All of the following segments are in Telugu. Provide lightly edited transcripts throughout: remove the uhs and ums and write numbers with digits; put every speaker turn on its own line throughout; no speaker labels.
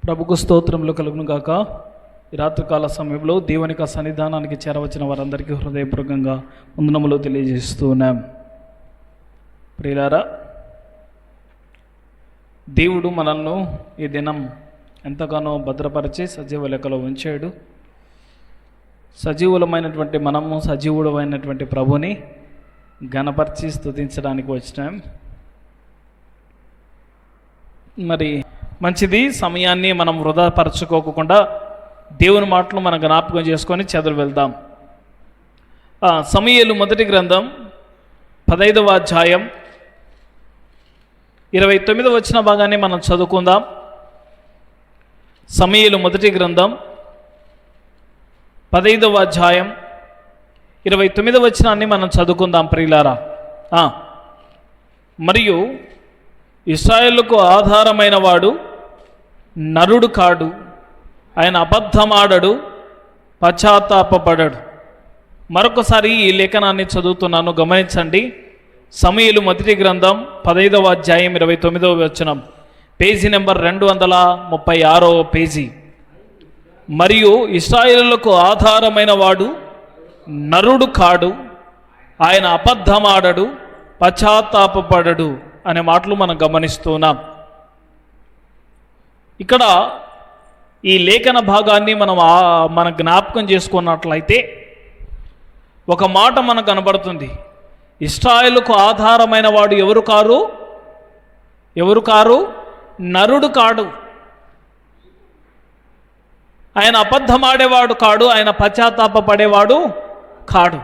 ప్రభుకు స్తోత్రములు కలుగును గాక. ఈ రాత్రికాల సమయంలో దేవుని యొక్క సన్నిధానానికి చేరవచ్చిన వారందరికీ హృదయపూర్వకంగా వందనములు తెలియజేస్తూ ఉన్నాం. ప్రియులారా, దేవుడు మనల్ని ఈ దినం ఎంతగానో భద్రపరిచి సజీవ లెక్కలో ఉంచాడు. సజీవులమైనటువంటి మనము సజీవుడమైనటువంటి ప్రభుని ఘనపరిచి స్తుతించడానికి వచ్చినాం. మరి మంచిది, సమయాన్ని మనం వృధా పరచుకోకుండా దేవుని మాటలు మనం జ్ఞాపకం చేసుకొని చదువు వెళ్దాం. సమూయేలు మొదటి గ్రంథం 15వ అధ్యాయం 29వ వచన భాగాన్ని మనం చదువుకుందాం. సమూయేలు మొదటి గ్రంథం 15వ అధ్యాయం 29వ వచనాన్ని మనం చదువుకుందాం ప్రియులారా. మరియు ఇశ్రాయేలుకు ఆధారమైన వాడు నరుడు కాడు, ఆయన అబద్ధమాడడు, పశ్చాత్తాపపడడు. మరొకసారి ఈ లేఖనాన్ని చదువుతున్నాను, గమనించండి. సమూయేలు మొదటి గ్రంథం 15వ అధ్యాయం 29వ వచనం, పేజీ నెంబర్ 236వ పేజీ. మరియు ఇశ్రాయేలుకు ఆధారమైన వాడు నరుడు కాడు, ఆయన అబద్ధమాడడు, పశ్చాత్తాపపడడు అనే మాటలు మనం గమనిస్తున్నాం. ఇక్కడ ఈ లేఖన భాగాన్ని మన జ్ఞాపకం చేసుకున్నట్లయితే ఒక మాట మనకు కనబడుతుంది. ఇశ్రాయేలుకు ఆధారమైన వాడు ఎవరు కారు? నరుడు కాడు. ఆయన అబద్ధమాడేవాడు కాడు, ఆయన పశ్చాత్తాపపడేవాడు కాడు.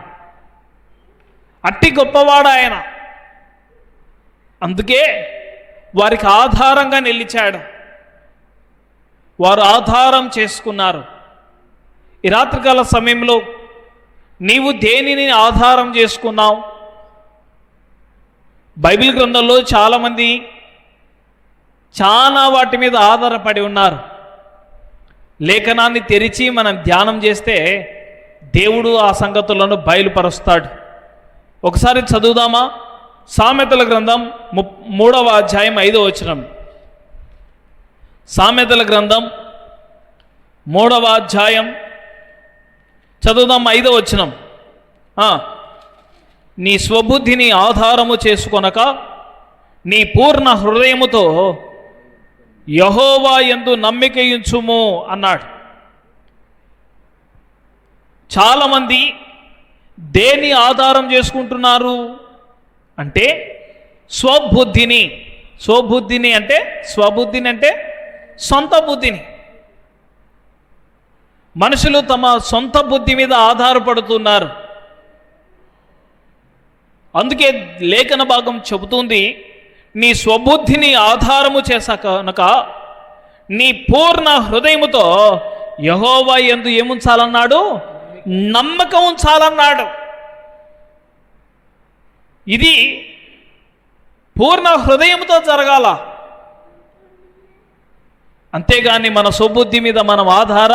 అట్టి గొప్పవాడు ఆయన. అందుకే వారికి ఆధారంగా నిలిచాడు, వారు ఆధారం చేసుకున్నారు. ఈ రాత్రికాల సమయంలో నీవు దేనిని ఆధారం చేసుకున్నావు? బైబిల్ గ్రంథంలో చాలామంది చాలా వాటి మీద ఆధారపడి ఉన్నారు. లేఖనాన్ని తెరిచి మనం ధ్యానం చేస్తే దేవుడు ఆ సంగతులను బయలుపరుస్తాడు. ఒకసారి చదువుదామా? సామెతల గ్రంథం 3వ అధ్యాయం 5వ వచనం. సామెతల గ్రంథం 3వ అధ్యాయం చదువుదాం 5వ వచనం. నీ స్వబుద్ధిని ఆధారము చేసుకొనక నీ పూర్ణ హృదయముతో యెహోవా యందు నమ్మికయుంచుము అన్నాడు. చాలామంది దేని ఆధారం చేసుకుంటున్నారు అంటే స్వబుద్ధిని అంటే సొంత బుద్ధిని. మనుషులు తమ సొంత బుద్ధి మీద ఆధారపడుతున్నారు. అందుకే లేఖన భాగం చెబుతుంది, నీ స్వబుద్ధిని ఆధారము చేసాక నీ పూర్ణ హృదయముతో యెహోవా యందు ఏముంచాలన్నాడు? నమ్మకం ఉంచాలన్నాడు. ఇది పూర్ణ హృదయంతో జరగాల. అంతేగాని మన స్వబుద్ధి మీద మనం ఆధార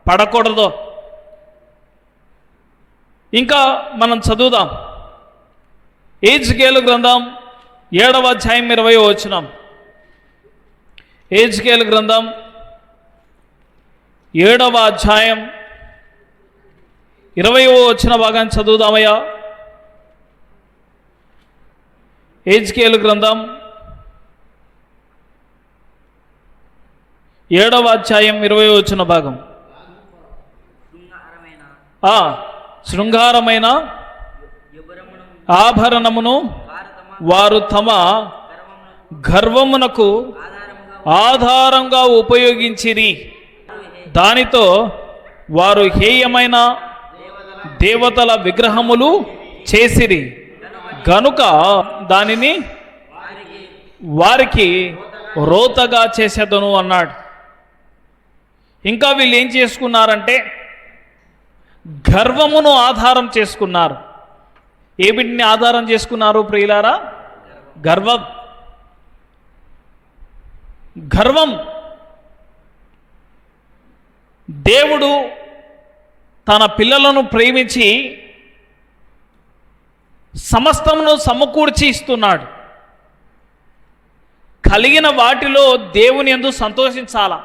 పడకూడదు. ఇంకా మనం చదువుదాం. యెహెజ్కేలు గ్రంథం 7వ అధ్యాయం 20వ వచనం. యెహెజ్కేలు గ్రంథం 7వ అధ్యాయం 20వ వచన భాగాన్ని చదువుదామయ్యా. యెహెజ్కేలు గ్రంథం 7వ అధ్యాయం 20వ వచన భాగం. శృంగారమైన ఆభరణమును వారు తమ గర్వమునకు ఆధారంగా ఉపయోగించిరి, దానితో వారు హేయమైన దేవతల విగ్రహములు చేసిరి గనుక దానిని వారికి రోతగా చేసేదను అన్నాడు. ఇంకా వీళ్ళు ఏం చేసుకున్నారంటే గర్వమును ఆధారం చేసుకున్నారు. ఏ బిడ్డని ఆధారం చేసుకున్నారు ప్రియులారా? గర్వం. దేవుడు తన పిల్లలను ప్రేమించి సమస్తమును సమకూర్చి ఇస్తున్నాడు. కలిగిన వాటిలో దేవుని యందు సంతోషించాలా,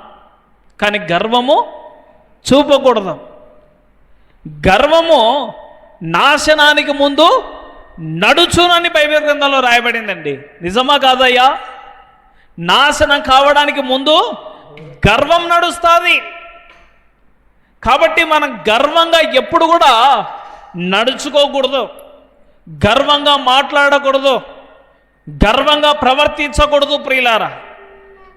కానీ గర్వము చూపకూడదు. గర్వము నాశనానికి ముందు నడుచునని బైబిల్ గ్రంథంలో రాయబడిందండి. నిజమా కాదయ్యా? నాశనం కావడానికి ముందు గర్వం నడుస్తుంది. కాబట్టి మనం గర్వంగా ఎప్పుడు కూడా నడుచుకోకూడదు, గర్వంగా మాట్లాడకూడదు, గర్వంగా ప్రవర్తించకూడదు ప్రియులారా.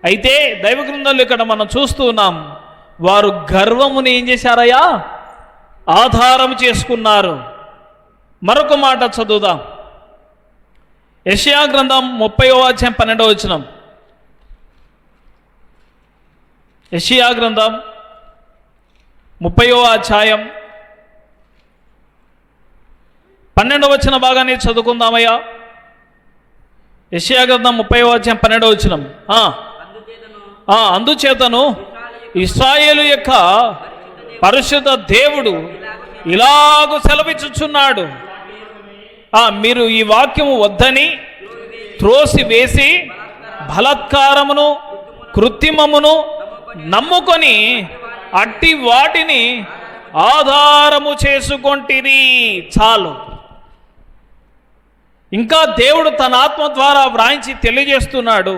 అయితే దైవ గ్రంథంలో ఇక్కడ మనం చూస్తూ ఉన్నాం, వారు గర్వముని ఏం చేశారయ్యా? ఆధారం చేసుకున్నారు. మరొక మాట చదువుదాం. యెషయా గ్రంథం 30వ అధ్యాయం 12వ వచనం. యెషయా గ్రంథం 30వ అధ్యాయం 12వ వచన భాగాన్ని చదువుకుందామయ్యా. యెషయా గ్రంథం 30వ అధ్యాయం 12వ వచనం. అందుచేతను ఇశ్రాయేలు యొక్క పరిశుద్ధ దేవుడు ఇలాగూ సెలవిచ్చుచున్నాడు, మీరు ఈ వాక్యము వద్దని త్రోసివేసి బలాత్కారమును కృత్రిమమును నమ్ముకొని అట్టి వాటిని ఆధారము చేసుకొంటిరి. చాలు. ఇంకా దేవుడు తన ఆత్మ ద్వారా వ్రాయించి తెలియజేస్తున్నాడు.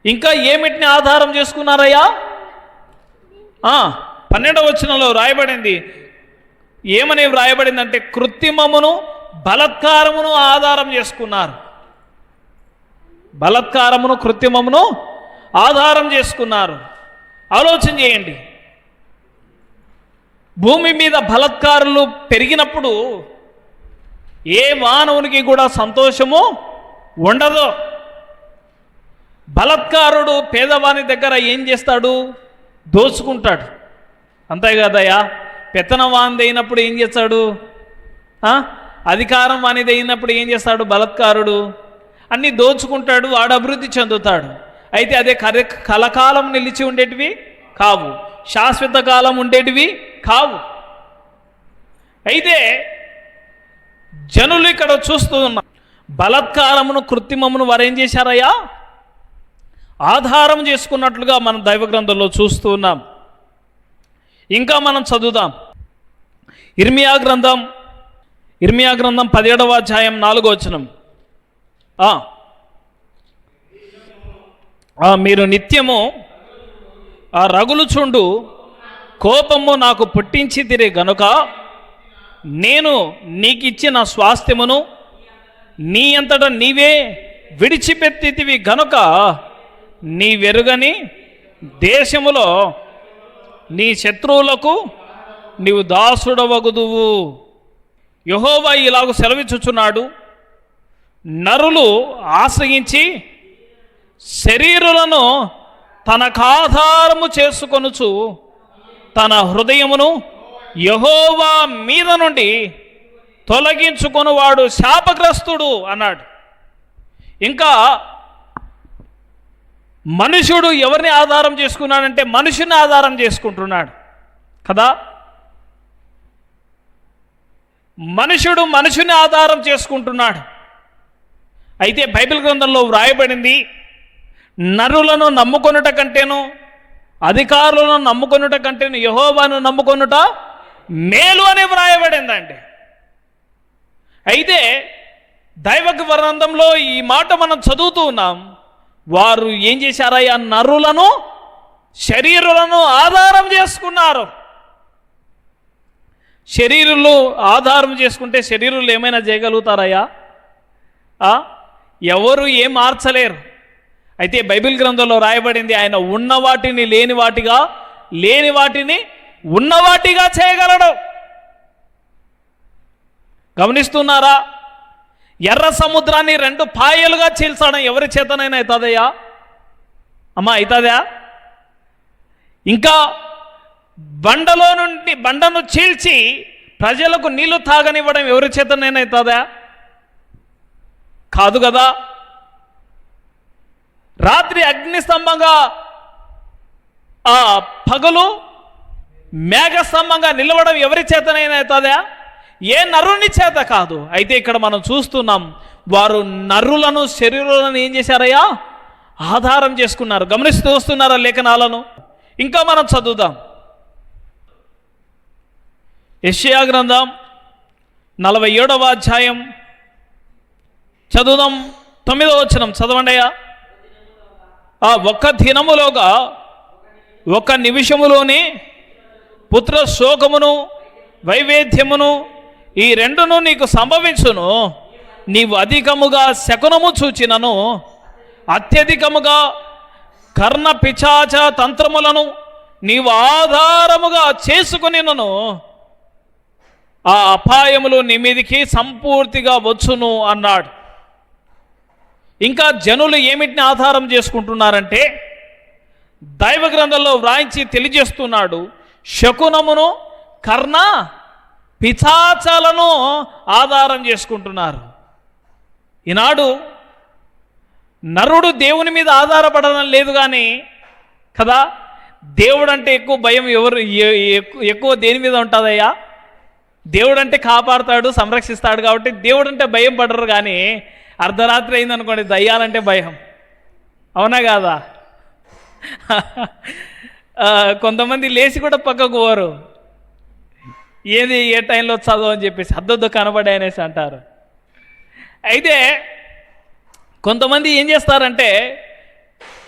ఇంకా ఏమిటిని ఆధారం చేసుకున్నారయ్యా? 12వ వచనంలో రాయబడింది. ఏమని వ్రాయబడిందంటే కృత్రిమమును బలాత్కారమును ఆధారం చేసుకున్నారు. బలాత్కారమును కృత్రిమమును ఆధారం చేసుకున్నారు. ఆలోచన చేయండి. భూమి మీద బలాత్కారులు పెరిగినప్పుడు ఏ మానవునికి కూడా సంతోషము ఉండదు. బలాత్కారుడు పేదవాని దగ్గర ఏం చేస్తాడు? దోచుకుంటాడు. అంతే కదయ్యా? పెత్తనం వానిది అయినప్పుడు ఏం చేస్తాడు? అధికారం వానిది అయినప్పుడు ఏం చేస్తాడు? బలాత్కారుడు అన్నీ దోచుకుంటాడు, వాడు అభివృద్ధి చెందుతాడు. అయితే అదే కలకాలం నిలిచి ఉండేటివి కావు, శాశ్వత కాలం ఉండేటివి కావు. అయితే జనులు ఇక్కడ చూస్తూ ఉన్నారు, బలాత్కారమును కృత్రిమమును వారు ఏం చేశారయ్యా? ఆధారం చేసుకున్నట్లుగా మనం దైవ గ్రంథంలో చూస్తూ ఉన్నాం. ఇంకా మనం చదువుదాం. ఇర్మియా గ్రంథం 17వ అధ్యాయం 4వ వచనం. మీరు నిత్యము రగులుచుండు కోపము నాకు పుట్టించితిరి గనుక నేను నీకిచ్చిన స్వాస్థ్యమును నీ అంతటా నీవే విడిచిపెట్టితివి గనుక నీ వెరుగని దేశములో నీ శత్రువులకు నీవు దాసుడవగుదువు. యెహోవా ఇలాగ సెలవిచ్చుచున్నాడు, నరులు ఆశ్రయించి శరీరులను తనకాధారము చేసుకొనుచు తన హృదయమును యెహోవా మీద నుండి తొలగించుకొనువాడు శాపగ్రస్తుడు అన్నాడు. ఇంకా మనుషుడు ఎవరిని ఆధారం చేసుకున్నాడంటే మనుషుని ఆధారం చేసుకుంటున్నాడు కదా. మనుషుడు మనుషుని ఆధారం చేసుకుంటున్నాడు. అయితే బైబిల్ గ్రంథంలో వ్రాయబడింది, నరులను నమ్ముకొనుట కంటేను అధికారులను నమ్ముకొనుట కంటేను యెహోవాను నమ్ముకొనుట మేలు అని వ్రాయబడిందండి. అయితే దైవ గ్రంథంలో ఈ మాట మనం చదువుతూ ఉన్నాం. వారు ఏం చేశారయ్యా? నరులను శరీరులను ఆధారం చేసుకున్నారు. శరీరులు ఆధారం చేసుకుంటే శరీరులు ఏమైనా చేయగలుగుతారయ్యా? ఎవరు ఏం మార్చలేరు. అయితే బైబిల్ గ్రంథంలో రాయబడింది, ఆయన ఉన్న వాటిని లేని వాటిగా, లేని వాటిని ఉన్నవాటిగా చేయగలడు. గమనిస్తున్నారా? ఎర్ర సముద్రాన్ని 2 పాయలుగా చీల్చడం ఎవరి చేతనైనా అవుతుందయ్యా? అమ్మా, అవుతుందా? ఇంకా బండలో నుండి బండను చీల్చి ప్రజలకు నీళ్లు తాగనివ్వడం ఎవరి చేతనైనా అవుతుందా? కాదు కదా. రాత్రి అగ్నిస్తంభంగా పగలు మేఘస్తంభంగా నిలవడం ఎవరి చేతనైనా అవుతుందా? ఏ నరుని చేత కాదు. అయితే ఇక్కడ మనం చూస్తున్నాం, వారు నరులను శరీరులను ఏం చేశారయ్యా? ఆధారం చేసుకున్నారు. గమనిస్తూ వస్తున్నారా లేఖనాలను? ఇంకా మనం చదువుదాం. యెషయా గ్రంథం 47వ అధ్యాయం చదువుదాం. 9వ వచనం చదవండి అయ్యా. ఒక్క దినములోగా, ఒక నిమిషములోనే పుత్ర శోకమును వైవేద్యమును ఈ రెండును నీకు సంభవించును. నీవు అధికముగా శకునము చూచినను, అత్యధికముగా కర్ణ పిశాచ తంత్రములను నీవు ఆధారముగా చేసుకునినను, ఆ అపాయములు నీ మీదికి సంపూర్తిగా వచ్చును అన్నాడు. ఇంకా జనులు ఏమిటిని ఆధారం చేసుకుంటున్నారంటే, దైవ గ్రంథంలో వ్రాయించి తెలియజేస్తున్నాడు, శకునమును కర్ణ పిశాచాలను ఆధారం చేసుకుంటున్నారు. ఈనాడు నరుడు దేవుని మీద ఆధారపడడం లేదు కానీ కదా, దేవుడు అంటే ఎక్కువ భయం ఎక్కువ దేని మీద ఉంటుందయ్యా? దేవుడు అంటే కాపాడుతాడు, సంరక్షిస్తాడు కాబట్టి దేవుడు అంటే భయం పడరు. కానీ అర్ధరాత్రి అయిందనుకోండి, దయ్యాలంటే భయం. అవునా కాదా? కొంతమంది లేచి కూడా పక్కకు పోరు. ఏది ఏ టైంలో చదువు అని చెప్పేసి అద్దొద్దు కనబడి అనేసి అంటారు. అయితే కొంతమంది ఏం చేస్తారంటే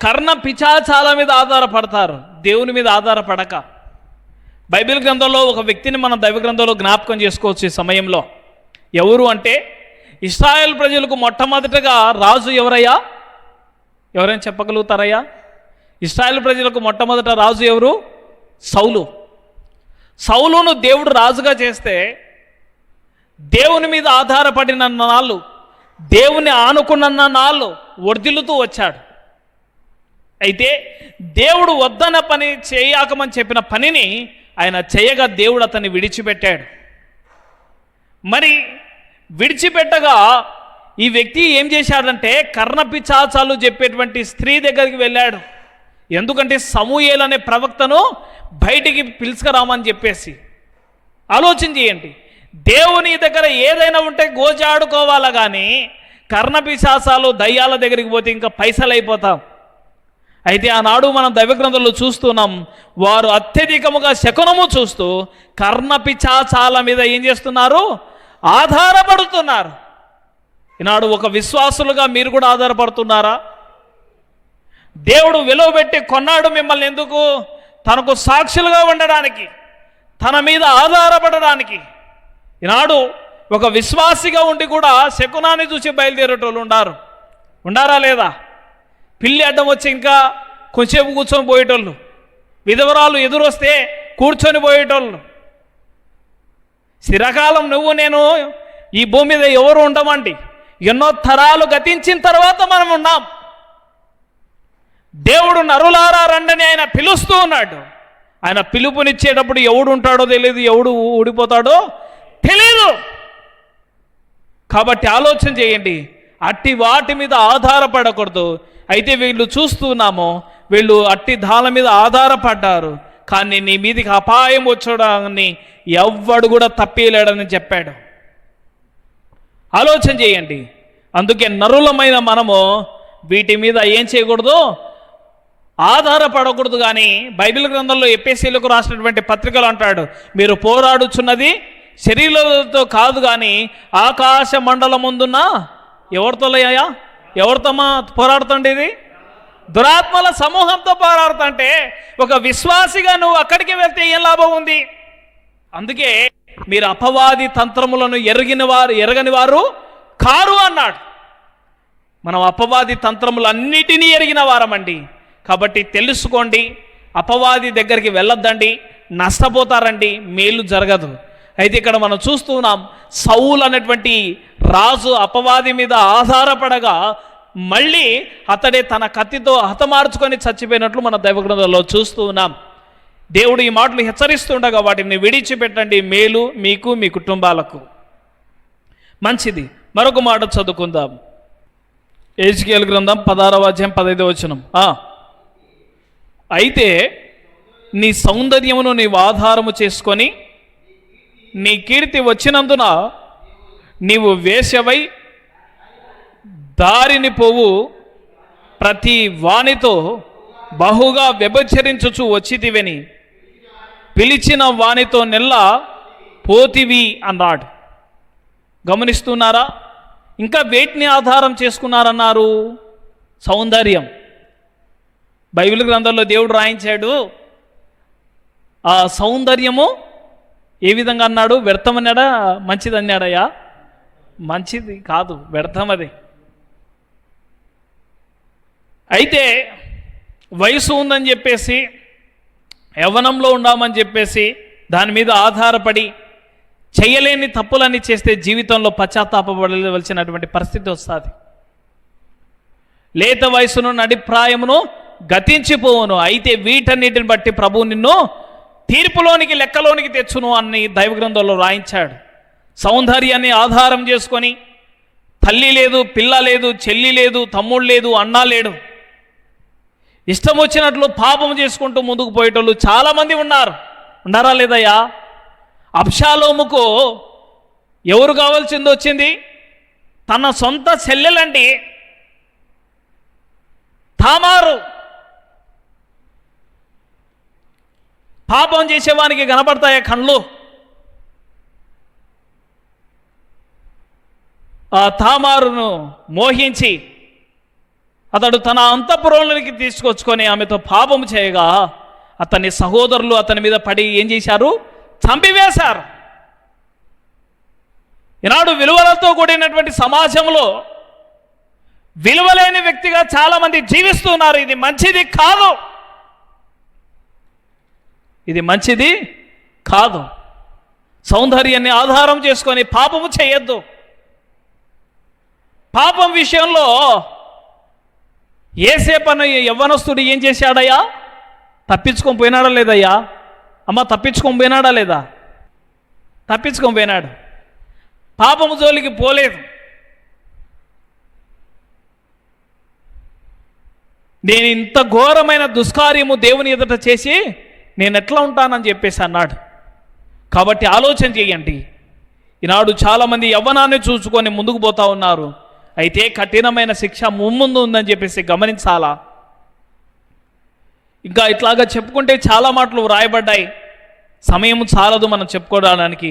కర్ణ పిశాచాల మీద ఆధారపడతారు, దేవుని మీద ఆధారపడక. బైబిల్ గ్రంథంలో ఒక వ్యక్తిని మనం దైవ గ్రంథంలో జ్ఞాపకం చేసుకోవచ్చు ఈ సమయంలో. ఎవరు అంటే, ఇశ్రాయేల్ ప్రజలకు మొట్టమొదటగా రాజు ఎవరయ్యా? ఎవరైనా చెప్పగలుగుతారయ్యా? ఇశ్రాయేల్ ప్రజలకు మొట్టమొదట రాజు ఎవరు? సౌలు. సౌలును దేవుడు రాజుగా చేస్తే దేవుని మీద ఆధారపడిన నాళ్ళు, దేవుని ఆనుకున్న నాళ్ళు వర్ధిల్లుతూ వచ్చాడు. అయితే దేవుడు వద్దన పని చేయకమని చెప్పిన పనిని ఆయన చేయగా దేవుడు అతన్ని విడిచిపెట్టాడు. మరి విడిచిపెట్టగా ఈ వ్యక్తి ఏం చేశాడంటే కర్ణ పిశాచాలు చెప్పేటువంటి స్త్రీ దగ్గరికి వెళ్ళాడు. ఎందుకంటే సమూయేలు అనే ప్రవక్తను బయటికి పిలుచుకురామని చెప్పేసి. ఆలోచన చేయండి, దేవుని దగ్గర ఏదైనా ఉంటే గోజాడుకోవాలా కానీ కర్ణ పిశాచాలు దయ్యాల దగ్గరికి పోతే ఇంకా పైసలు అయిపోతాం. అయితే ఆనాడు మనం దైవ గ్రంథంలో చూస్తున్నాం, వారు అత్యధికముగా శకునము చూస్తూ కర్ణ పిశాచాల మీద ఏం చేస్తున్నారు? ఆధారపడుతున్నారు. ఈనాడు ఒక విశ్వాసులుగా మీరు కూడా ఆధారపడుతున్నారా? దేవుడు విలువ పెట్టి కొన్నాడు మిమ్మల్ని ఎందుకు? తనకు సాక్షులుగా ఉండడానికి, తన మీద ఆధారపడడానికి. ఈనాడు ఒక విశ్వాసిగా ఉండి కూడా శకునాన్ని చూసి బయలుదేరేటోళ్ళు ఉండారా లేదా? పిల్లి అడ్డం వచ్చి ఇంకా కొంచెంసేపు కూర్చొని పోయేటోళ్ళు, విధవరాలు ఎదురొస్తే కూర్చొని పోయేటోళ్ళు. చిరకాలం నువ్వు నేను ఈ భూమి మీద ఎవరు ఉండమండి, ఎన్నో తరాలు గతించిన తర్వాత మనం ఉన్నాం. దేవుడు నరులారా రండని ఆయన పిలుస్తూ ఉన్నాడు. ఆయన పిలుపునిచ్చేటప్పుడు ఎవడు ఉంటాడో తెలియదు, ఎవడు ఊడిపోతాడో తెలియదు. కాబట్టి ఆలోచన చేయండి, అట్టి వాటి మీద ఆధారపడకూడదు. అయితే వీళ్ళు చూస్తున్నాము, వీళ్ళు అట్టి దాల మీద ఆధారపడ్డారు, కానీ నీ మీదికి అపాయం వచ్చడాన్ని ఎవ్వడు కూడా తప్పేయలేడని చెప్పాడు. ఆలోచన చేయండి. అందుకే నరులమైన మనము వీటి మీద ఏం చేయకూడదు? ఆధారపడకూడదు. కానీ బైబిల్ గ్రంథంలో ఎఫెసీయులకు రాసినటువంటి పత్రికలు అంటాడు, మీరు పోరాడుచున్నది శరీరాలతో కాదు కానీ ఆకాశ మండలం ముందున్న ఎవరితోలయ్యా? ఎవరితో పోరాడుతుండే? ఇది దురాత్మల సమూహంతో పోరాడుతుంటే ఒక విశ్వాసిగా నువ్వు అక్కడికి వెళ్తే ఏం లాభం ఉంది? అందుకే మీరు అపవాది తంత్రములను ఎరగని వారు కారు అన్నాడు. మనం అపవాది తంత్రములన్నిటినీ ఎరిగిన వారమండి. కాబట్టి తెలుసుకోండి, అపవాది దగ్గరికి వెళ్ళొద్దండి, నష్టపోతారండి, మేలు జరగదు. అయితే ఇక్కడ మనం చూస్తున్నాం, సౌలు అనేటువంటి రాజు అపవాది మీద ఆధారపడగా మళ్ళీ అతడే తన కత్తితో హతమార్చుకొని చచ్చిపోయినట్లు మన దైవ గ్రంథంలో చూస్తూ ఉన్నాం. దేవుడు ఈ మాటలు హెచ్చరిస్తుండగా వాటిని విడిచిపెట్టండి, మేలు మీకు మీ కుటుంబాలకు. మంచిది. మరొక మాట చదువుకుందాం. ఎహెజ్కేలు గ్రంథం 16వ అధ్యాయం 15వ వచనం. అయితే నీ సౌందర్యమును నీవు ఆధారము చేసుకొని నీ కీర్తి వచ్చినందున నీవు వేశ్యవై దారిని పోవు ప్రతి వానితో బహుగా వ్యభిచరించుచు వచ్చితివని పిలిచిన వానితో నెల్ల పోతివి అన్నాడు. గమనిస్తున్నారా? ఇంకా వేటిని ఆధారం చేసుకున్నారన్నారు? సౌందర్యం. బైబిల్ గ్రంథంలో దేవుడు రాయించాడు, ఆ సౌందర్యము ఏ విధంగా అన్నాడు? వ్యర్థమన్నాడా మంచిది అన్నాడయ్యా? మంచిది కాదు, వ్యర్థం అది. అయితే వయసు ఉందని చెప్పేసి, యవ్వనంలో ఉన్నామని చెప్పేసి దాని మీద ఆధారపడి చేయలేని తప్పులన్నీ చేస్తే జీవితంలో పశ్చాత్తాపడవలసినటువంటి పరిస్థితి వస్తుంది. లేత వయసును నడిప్రాయమును గతించిపోవును, అయితే వీటన్నిటిని బట్టి ప్రభువు నిన్ను తీర్పులోనికి లెక్కలోనికి తెచ్చును అని దైవ గ్రంథంలో రాయించాడు. సౌందర్యాన్ని ఆధారం చేసుకొని తల్లి లేదు, పిల్ల లేదు, చెల్లి లేదు, తమ్ముడు లేదు, అన్నా లేడు, ఇష్టం వచ్చినట్లు పాపం చేసుకుంటూ ముందుకు పోయేటోళ్ళు చాలామంది ఉన్నారా లేదయ్యా? అబ్షాలోముకు ఎవరు కావాల్సింది వచ్చింది? తన సొంత చెల్లెలండి తామారు. పాపం చేసేవానికి కనపడతాయా కళ్ళు? ఆ తామారును మోహించి అతడు తన అంతఃపురంలోనికి తీసుకొచ్చుకొని ఆమెతో పాపం చేయగా అతని సహోదరులు అతని మీద పడి ఏం చేశారు? చంపివేశారు. ఈనాడు విలువలతో కూడినటువంటి సమాజంలో విలువలేని వ్యక్తిగా చాలామంది జీవిస్తున్నారు. ఇది మంచిది కాదు, ఇది మంచిది కాదు. సౌందర్యాన్ని ఆధారం చేసుకొని పాపము చేయొద్దు. పాపం విషయంలో ఏసేపన్న యవ్వనస్తుడు ఏం చేశాడయ్యా? తప్పించుకొని పోయినాడా లేదయ్యా? అమ్మ, తప్పించుకొని పోయినాడా లేదా? తప్పించుకొని పోయినాడు. పాపము జోలికి పోలేదు. నేను ఇంత ఘోరమైన దుష్కార్యము దేవుని ఎదుట చేసి నేను ఎట్లా ఉంటానని చెప్పేసి అన్నాడు. కాబట్టి ఆలోచన చేయండి. ఈనాడు చాలామంది యవ్వనాన్ని చూసుకొని ముందుకు పోతా ఉన్నారు. అయితే కఠినమైన శిక్ష ముందు ఉందని చెప్పేసి గమనించాలా. ఇంకా ఇట్లాగా చెప్పుకుంటే చాలా మాటలు వ్రాయబడ్డాయి. సమయం చాలదు మనం చెప్పుకోవడానికి.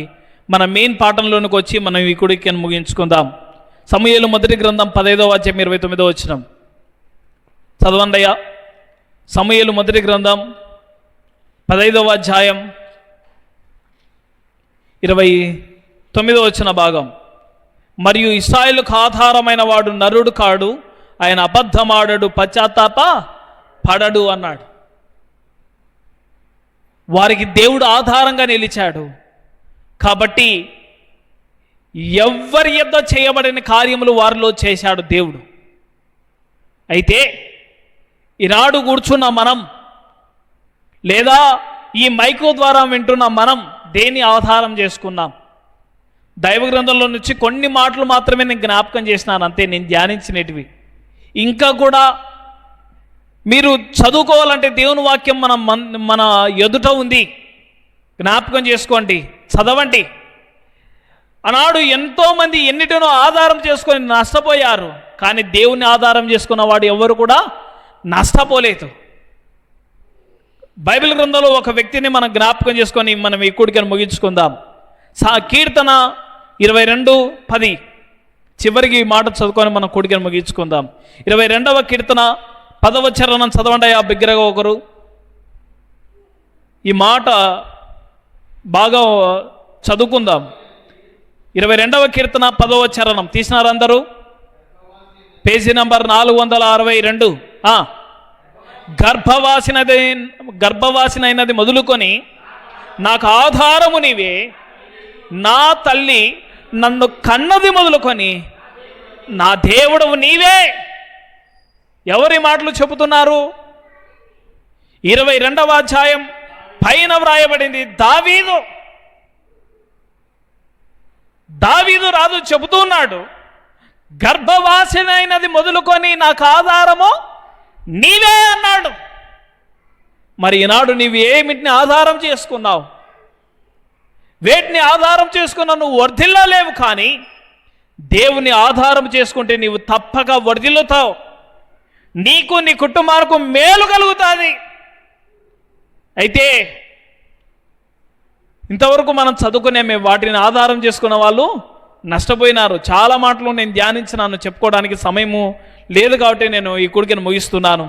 మన మెయిన్ పాఠంలోనికి వచ్చి మనం ఈ కుడికి ముగించుకుందాం. సమూయేలు మొదటి గ్రంథం 15వ అధ్యాయం 29వ వచనం చదవండి అయ్యా. సమూయేలు మొదటి గ్రంథం 15వ అధ్యాయం 29వ వచన భాగం. మరియు ఇశ్రాయేలుకు ఆధారమైన వాడు నరుడు కాడు, ఆయన అబద్ధమాడడు, పశ్చాత్తాప పడడు అన్నాడు. వారికి దేవుడు ఆధారంగా నిలిచాడు. కాబట్టి ఎవ్వరి యొద్ద చేయబడిన కార్యములు వారిలో చేశాడు దేవుడు. అయితే ఈనాడు కూర్చున్న మనం, లేదా ఈ మైకు ద్వారా వింటున్న మనం దేన్ని ఆధారం చేసుకున్నాం? దైవ గ్రంథంలో నుంచి కొన్ని మాటలు మాత్రమే నేను జ్ఞాపకం చేసినాను అంతే, నేను ధ్యానించినటివి. ఇంకా కూడా మీరు చదువుకోవాలంటే దేవుని వాక్యం మన ఎదుట ఉంది, జ్ఞాపకం చేసుకోండి, చదవండి. ఆనాడు ఎంతోమంది ఎన్నిటినో ఆధారం చేసుకొని నష్టపోయారు, కానీ దేవుని ఆధారం చేసుకున్న వాడు ఎవరు కూడా నష్టపోలేదు. బైబిల్ గ్రంథంలో ఒక వ్యక్తిని మనం జ్ఞాపకం చేసుకొని మనం ఈ కూడికను ముగించుకుందాం. కీర్తన 22:10 చివరికి ఈ మాట చదువుకొని మనం కూడికను ముగించుకుందాం. 22వ కీర్తన 10వ చరణం చదవండి ఆ బిగ్గరగా ఒకరు. ఈ మాట బాగా చదువుకుందాం. 22వ కీర్తన 10వ చరణం తీసినారు అందరూ? Page number 462. గర్భవాసినైనది మొదలుకొని నాకు ఆధారము నీవే, నా తల్లి నన్ను కన్నది మొదలుకొని నా దేవుడవు నీవే. ఎవరి మాటలు చెబుతున్నారు? 22వ అధ్యాయం పైన వ్రాయబడింది దావీదు రాజు చెబుతున్నాడు, గర్భవాసినైనది మొదలుకొని నాకు ఆధారము నీవే అన్నాడు. మరి ఈనాడు నీవు ఏమిటిని ఆధారం చేసుకున్నావు? వేటిని ఆధారం చేసుకున్నావు? నువ్వు వర్ధిల్లలేవు, కానీ దేవుని ఆధారం చేసుకుంటే నీవు తప్పక వర్ధిల్లుతావు. నీకు నీ కుటుంబానికి మేలు కలుగుతుంది. అయితే ఇంతవరకు మనం చదువుకునే మేము వాటిని ఆధారం చేసుకున్న వాళ్ళు నష్టపోయినారు. చాలా మాటలు నేను ధ్యానించినాను, చెప్పుకోవడానికి సమయము లేదు కాబట్టి నేను ఈ కొడుకుని ముగిస్తున్నాను.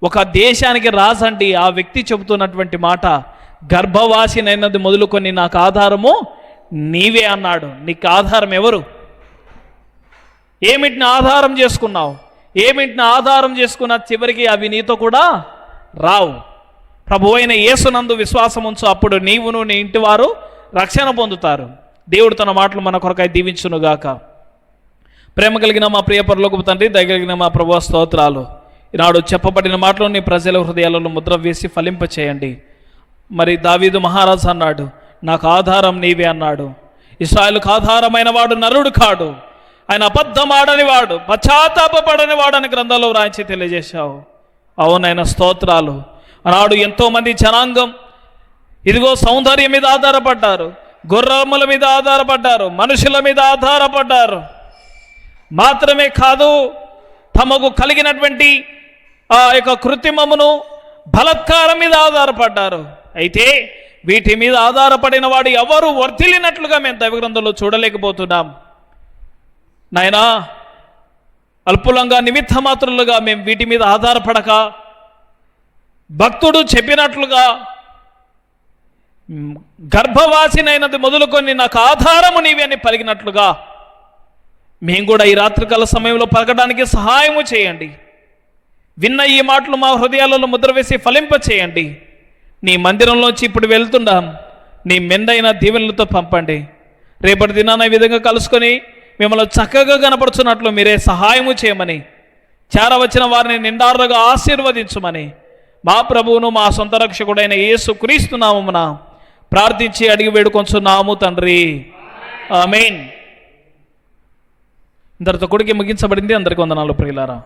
ఒక దేశానికి రాజు అంటే ఆ వ్యక్తి చెబుతున్నటువంటి మాట, గర్భవాసినైనది మొదలుకొని నాకు ఆధారము నీవే అన్నాడు. నీకు ఆధారం ఎవరు? ఏమిటిని ఆధారం చేసుకున్నావు? ఏమిటిని ఆధారం చేసుకున్న చివరికి అవి నీతో కూడా రావు. ప్రభు అయిన యేసునందు విశ్వాసం ఉంచు, అప్పుడు నీవును నీ ఇంటి వారు రక్షణ పొందుతారు. దేవుడు తన మాటలు మన కొరకై దీవించునుగాక. ప్రేమ కలిగిన మా ప్రియ పరలోకపు తండ్రి, దయగలిగిన మా ప్రభువా స్తోత్రాలు. ఈనాడు చెప్పబడిన మాటలు నీ ప్రజల హృదయాలలో ముద్ర వేసి ఫలింప చేయండి. మరి దావీదు మహారాజు అన్నాడు, నాకు ఆధారం నీవే అన్నాడు. ఇశ్రాయేలుకు ఆధారమైన వాడు నరుడు కాడు, ఆయన అబద్ధం ఆడని వాడు, పశ్చాత్తాపపడని వాడు అని గ్రంథాల్లో వ్రాయించి తెలియజేశావు. అవునైనా స్తోత్రాలు. ఆనాడు ఎంతోమంది జనాంగం ఇదిగో సౌందర్యం మీద ఆధారపడ్డారు, గుర్రముల మీద ఆధారపడ్డారు, మనుషుల మీద ఆధారపడ్డారు. మాత్రమే కాదు, తమకు కలిగినటువంటి ఆ యొక్క కృత్రిమమును బలత్కారం మీద ఆధారపడ్డారు. అయితే వీటి మీద ఆధారపడిన వాడు ఎవరు వర్ధిల్లినట్లుగా మేము దైవగ్రంథంలో చూడలేకపోతున్నాం. నాయనా, అల్పులంగా నిమిత్త మాత్రులుగా మేము వీటి మీద ఆధారపడక, భక్తుడు చెప్పినట్లుగా గర్భవాసినైనది మొదలుకొని నాకు ఆధారము నీవే అని పలికినట్లుగా మేము కూడా ఈ రాత్రికాల సమయంలో పలకడానికి సహాయము చేయండి. విన్న ఈ మాటలు మా హృదయాలలో ముద్ర వేసి ఫలింప చేయండి. నీ మందిరంలోంచి ఇప్పుడు వెళ్తున్నాం, నీ మెండైన దీవెనలతో పంపండి. రేపటి దినాన ఈ విధంగా కలుసుకొని మిమ్మల్ని చక్కగా కనపడుచున్నట్లు మీరే సహాయము చేయమని, చేరవచ్చిన వారిని నిండారుగా ఆశీర్వదించమని మా ప్రభువును మా సొంత రక్షకుడైన యేసు క్రీస్తు నామమున ప్రార్థించి అడిగి వేడుకొంచున్నాము తండ్రి, ఆమేన్. ఇంతటితో కొడుకు ముగించబడింది. అందరికీ వందనాలు ప్రియులారా.